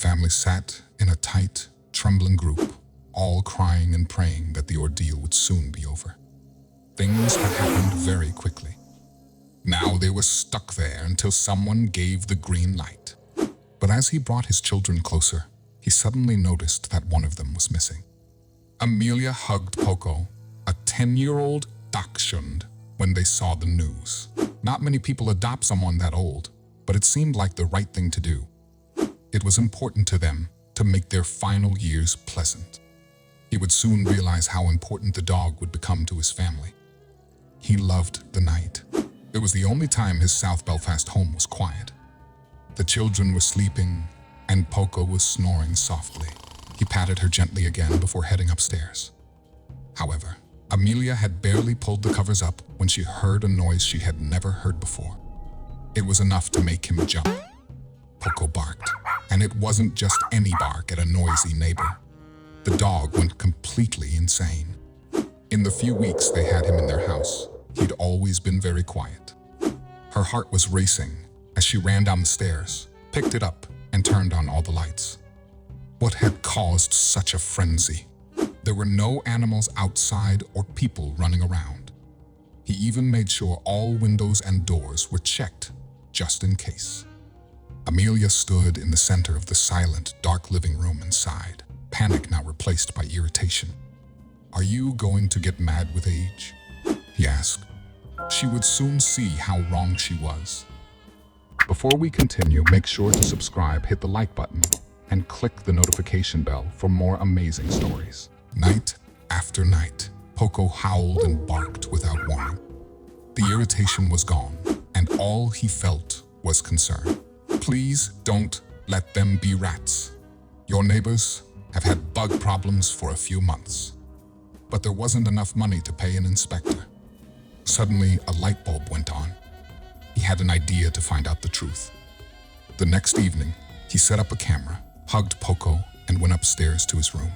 family sat in a tight, trembling group, all crying and praying that the ordeal would soon be over. Things had happened very quickly. Now they were stuck there until someone gave the green light. But as he brought his children closer, he suddenly noticed that one of them was missing. Amelia hugged Poco, a 10-year-old dachshund, when they saw the news. Not many people adopt someone that old, but it seemed like the right thing to do. It was important to them to make their final years pleasant. He would soon realize how important the dog would become to his family. He loved the night. It was the only time his South Belfast home was quiet. The children were sleeping, and Poco was snoring softly. He patted her gently again before heading upstairs. However, Amelia had barely pulled the covers up when she heard a noise she had never heard before. It was enough to make him jump. Poco barked, and it wasn't just any bark at a noisy neighbor. The dog went completely insane. In the few weeks they had him in their house, he'd always been very quiet. Her heart was racing as she ran down the stairs, picked it up, and turned on all the lights. What had caused such a frenzy? There were no animals outside or people running around. He even made sure all windows and doors were checked, just in case. Amelia stood in the center of the silent, dark living room and sighed, panic now replaced by irritation. "Are you going to get mad with age?" he asked. She would soon see how wrong she was. Before we continue, make sure to subscribe, hit the like button, and click the notification bell for more amazing stories. Night after night, Poco howled and barked without warning. The irritation was gone, and all he felt was concern. "Please don't let them be rats. Your neighbors have had bug problems for a few months." But there wasn't enough money to pay an inspector. Suddenly, a light bulb went on. He had an idea to find out the truth. The next evening, he set up a camera, hugged Poco, and went upstairs to his room.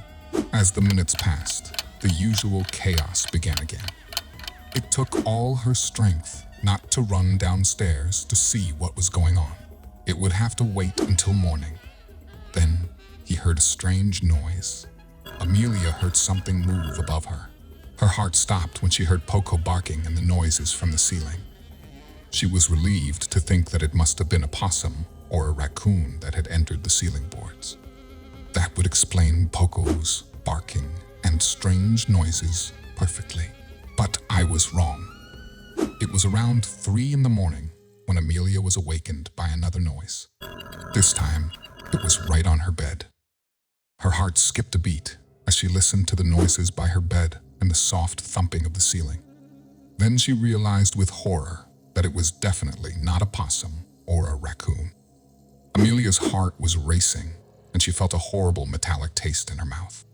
As the minutes passed, the usual chaos began again. It took all her strength not to run downstairs to see what was going on. It would have to wait until morning. Then, he heard a strange noise. Amelia heard something move above her. Her heart stopped when she heard Poco barking and the noises from the ceiling. She was relieved to think that it must have been a possum or a raccoon that had entered the ceiling boards. That would explain Poco's barking and strange noises perfectly. But I was wrong. It was around 3 in the morning when Amelia was awakened by another noise. This time, it was right on her bed. Her heart skipped a beat as she listened to the noises by her bed and the soft thumping of the ceiling. Then she realized with horror that it was definitely not a possum or a raccoon. Amelia's heart was racing, and she felt a horrible metallic taste in her mouth.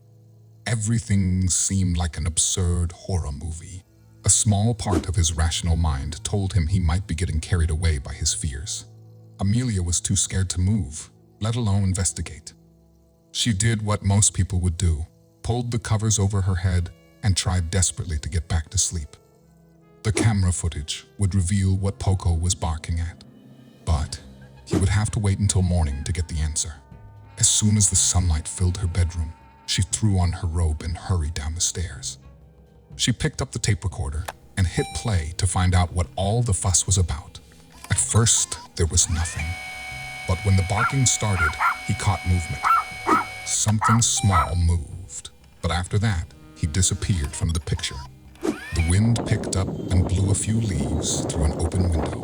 Everything seemed like an absurd horror movie. A small part of his rational mind told him he might be getting carried away by his fears. Amelia was too scared to move, let alone investigate. She did what most people would do, pulled the covers over her head, and tried desperately to get back to sleep. The camera footage would reveal what Poco was barking at, but he would have to wait until morning to get the answer. As soon as the sunlight filled her bedroom, she threw on her robe and hurried down the stairs. She picked up the tape recorder and hit play to find out what all the fuss was about. At first, there was nothing, but when the barking started, he caught movement. Something small moved, but after that, he disappeared from the picture. The wind picked up and blew a few leaves through an open window.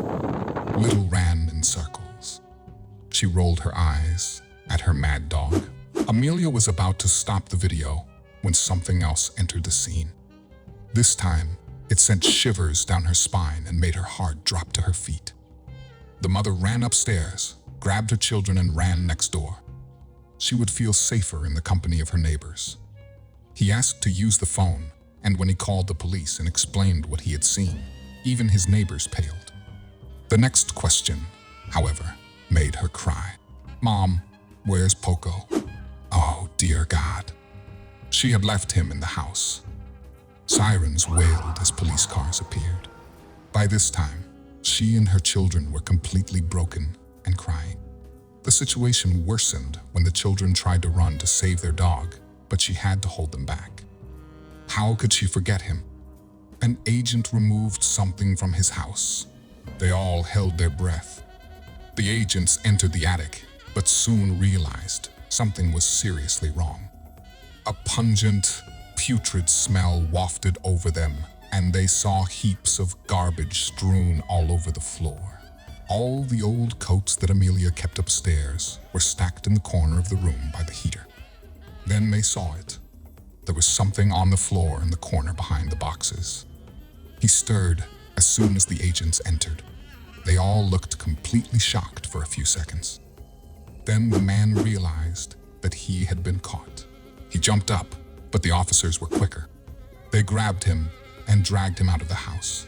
Little ran in circles. She rolled her eyes at her mad dog. Amelia was about to stop the video when something else entered the scene. This time, it sent shivers down her spine and made her heart drop to her feet. The mother ran upstairs, grabbed her children, and ran next door. She would feel safer in the company of her neighbors. He asked to use the phone, and when he called the police and explained what he had seen, even his neighbors paled. The next question, however, made her cry. "Mom, where's Poco?" Oh, dear God. She had left him in the house. Sirens wailed as police cars appeared. By this time, she and her children were completely broken and crying. The situation worsened when the children tried to run to save their dog, but she had to hold them back. How could she forget him? An agent removed something from his house. They all held their breath. The agents entered the attic, but soon realized something was seriously wrong. A pungent, putrid smell wafted over them, and they saw heaps of garbage strewn all over the floor. All the old coats that Amelia kept upstairs were stacked in the corner of the room by the heater. Then they saw it. There was something on the floor in the corner behind the boxes. He stirred as soon as the agents entered. They all looked completely shocked for a few seconds. Then the man realized that he had been caught. He jumped up, but the officers were quicker. They grabbed him and dragged him out of the house.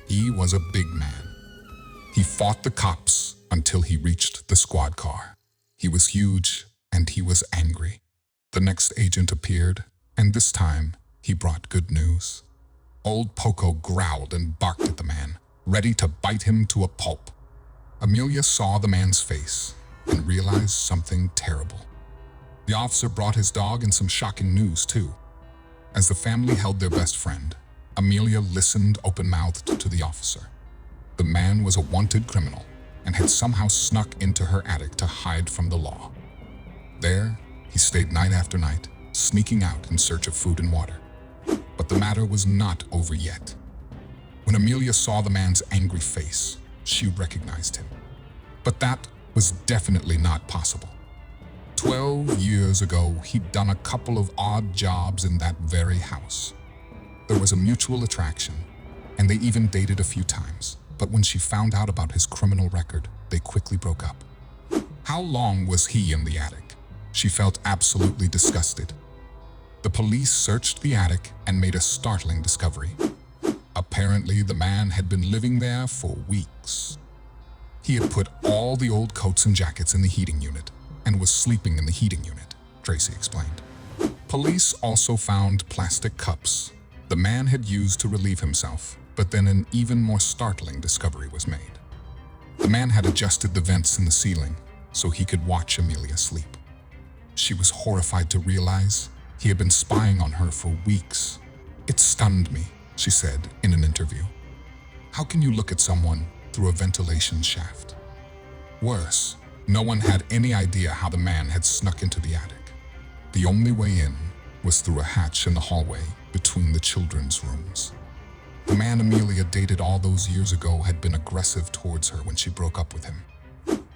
He was a big man. He fought the cops until he reached the squad car. He was huge and he was angry. The next agent appeared, and this time he brought good news. Old Poco growled and barked at the man, ready to bite him to a pulp. Amelia saw the man's face and realized something terrible. The officer brought his dog and some shocking news too. As the family held their best friend, Amelia listened open-mouthed to the officer. The man was a wanted criminal and had somehow snuck into her attic to hide from the law. There, he stayed night after night, sneaking out in search of food and water. But the matter was not over yet. When Amelia saw the man's angry face, she recognized him. But that was definitely not possible. 12 years ago, he'd done a couple of odd jobs in that very house. There was a mutual attraction, and they even dated a few times. But when she found out about his criminal record, they quickly broke up. How long was he in the attic? She felt absolutely disgusted. The police searched the attic and made a startling discovery. Apparently, the man had been living there for weeks. He had put all the old coats and jackets in the heating unit and was sleeping in the heating unit, Tracy explained. Police also found plastic cups the man had used to relieve himself, but then an even more startling discovery was made. The man had adjusted the vents in the ceiling so he could watch Amelia sleep. She was horrified to realize he had been spying on her for weeks. "It stunned me," she said in an interview. "How can you look at someone through a ventilation shaft?" Worse, no one had any idea how the man had snuck into the attic. The only way in was through a hatch in the hallway between the children's rooms. The man Amelia dated all those years ago had been aggressive towards her when she broke up with him.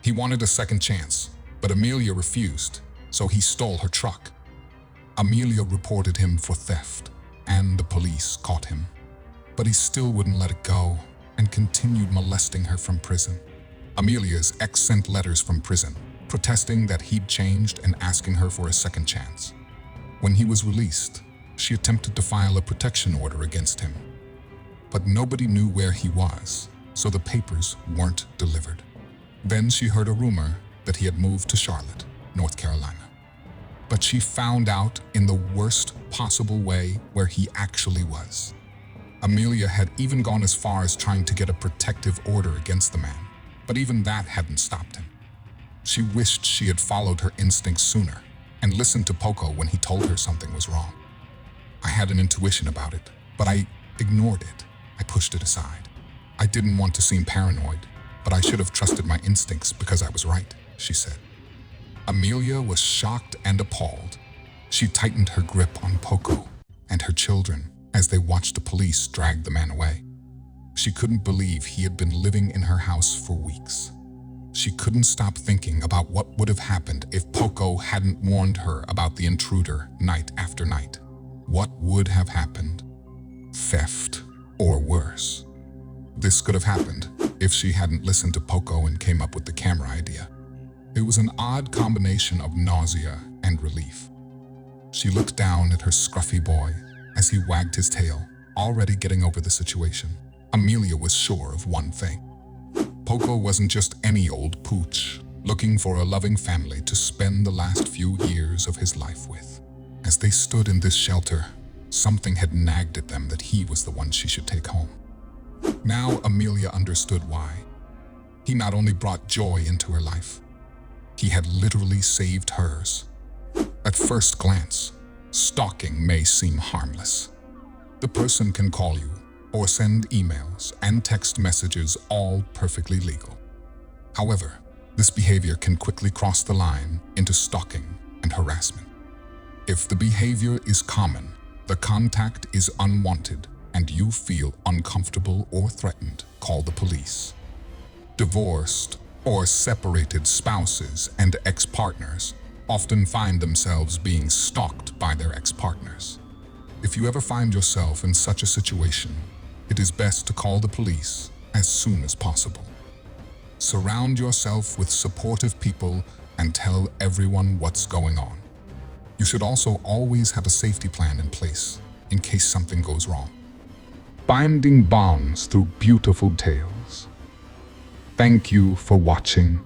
He wanted a second chance, but Amelia refused, so he stole her truck. Amelia reported him for theft, and the police caught him. But he still wouldn't let it go and continued molesting her from prison. Amelia's ex sent letters from prison, protesting that he'd changed and asking her for a second chance. When he was released, she attempted to file a protection order against him. But nobody knew where he was, so the papers weren't delivered. Then she heard a rumor that he had moved to Charlotte, North Carolina. But she found out in the worst possible way where he actually was. Amelia had even gone as far as trying to get a protective order against the man, but even that hadn't stopped him. She wished she had followed her instincts sooner and listened to Poco when he told her something was wrong. "I had an intuition about it, but I ignored it. I pushed it aside. I didn't want to seem paranoid, but I should have trusted my instincts because I was right," she said. Amelia was shocked and appalled. She tightened her grip on Poco and her children as they watched the police drag the man away. She couldn't believe he had been living in her house for weeks. She couldn't stop thinking about what would have happened if Poco hadn't warned her about the intruder night after night. What would have happened? Theft, or worse. This could have happened if she hadn't listened to Poco and came up with the camera idea. It was an odd combination of nausea and relief. She looked down at her scruffy boy as he wagged his tail, already getting over the situation. Amelia was sure of one thing. Poco wasn't just any old pooch, looking for a loving family to spend the last few years of his life with. As they stood in this shelter, something had nagged at them that he was the one she should take home. Now Amelia understood why. He not only brought joy into her life, He had literally saved hers. At first glance, stalking may seem harmless. The person can call you or send emails and text messages, all perfectly legal. However, this behavior can quickly cross the line into stalking and harassment. If the behavior is common, the contact is unwanted, and you feel uncomfortable or threatened, call the police. Divorced or separated spouses and ex-partners often find themselves being stalked by their ex-partners. If you ever find yourself in such a situation, it is best to call the police as soon as possible. Surround yourself with supportive people and tell everyone what's going on. You should also always have a safety plan in place in case something goes wrong. Binding bonds through beautiful tales. Thank you for watching.